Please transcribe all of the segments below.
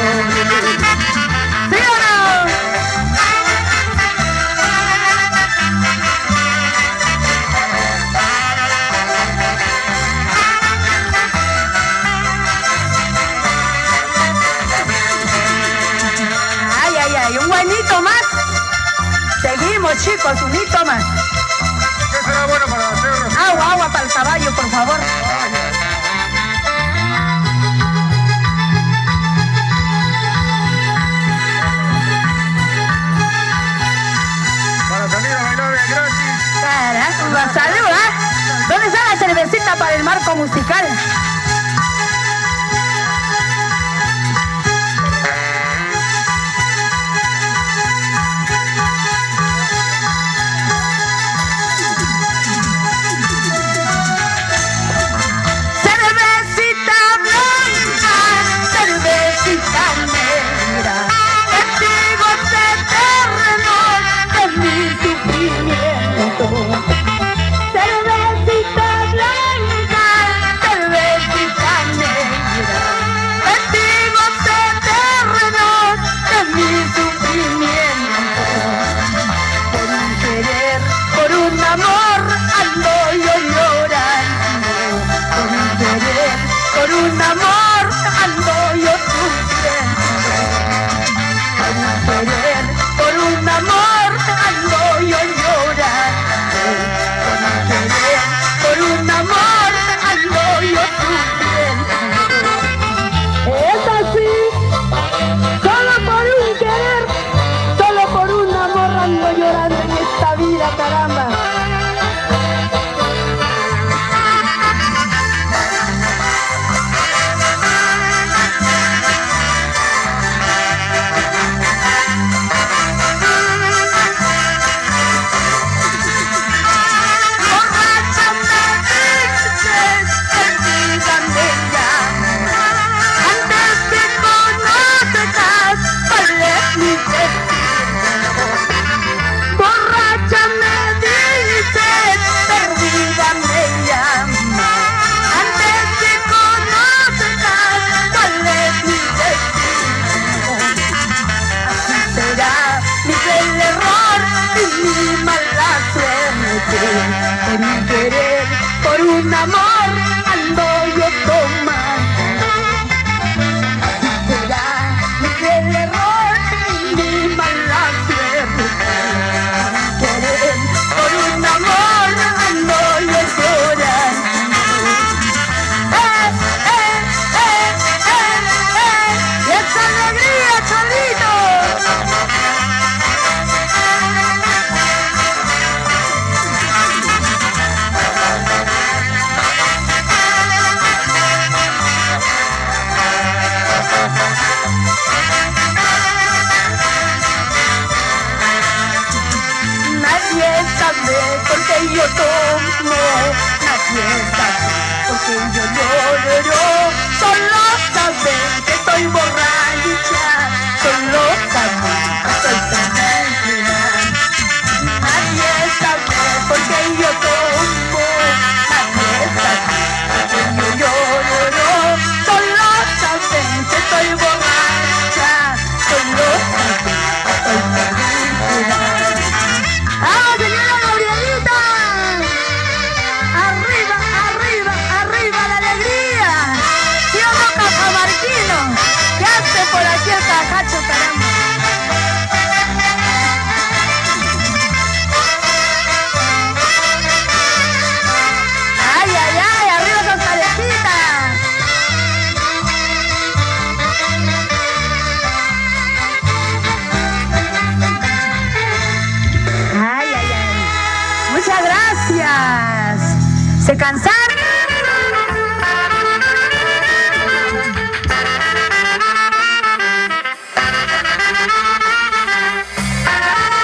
¿Sí o no? Ay, ay, ay, un buenito más. Seguimos, chicos, un hito más. ¿Qué será bueno para hacer? Agua, agua para el caballo, por favor. Para salir a bailar es gratis. Carajo, salud, ¿eh? ¿Dónde está la cervecita para el marco musical? Cervecita blanca, cervecita negra, testigos eternos de mi sufrimiento. Cervecita blanca, cervecita negra, testigos eternos de mi sufrimiento. Por un querer, por un amor, ando yo llorando. Por un querer, por un amor, ando yo sufriendo. Por un querer, por un amor, ando yo llorando. Por un querer, por un amor, ando yo sufriendo. Es así, solo por un querer, solo por un amor ando llorando en esta vida, caramba. Borracha me dices que digan de ella, antes que conozcas cuál es mi destino. Borracha me dices, perdida me llama, antes que conozcas cuál es mi destino. Así será mi cruel error y mi mala suerte. Por un querer, por un amor, ando yo tomando. Así será mi cruel error y mi mala suerte. Por un querer, por un amor, ando yo llorando. ¡Y esa alegría, Cholito! Nadie sabe por qué yo tomo, nadie sabe por qué yo lloro. Solo saben que estoy borracha, solo saben que estoy tranquila. Nadie sabe por qué yo tomo, nadie sabe por qué yo lloro. Solo saben que estoy borracha, solo saben que estoy tranquila. ¡Ah, señora Gabrielita! ¡Arriba, arriba, arriba la alegría! ¿Sí o no, Cajamarquino? ¿Qué hace por aquí el cajacho, caramba? ¡Ay, ay, ay! ¡Arriba esas parejitas! ¡Ay, ay, ay! ¡Muchas gracias! ¿Se cansaron?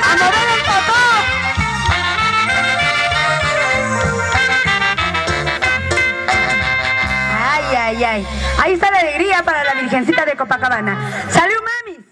¡A mover el popó! ¡Ay, ay, ay! Ahí está la alegría para la Virgencita de Copacabana. ¡Salud, mamis!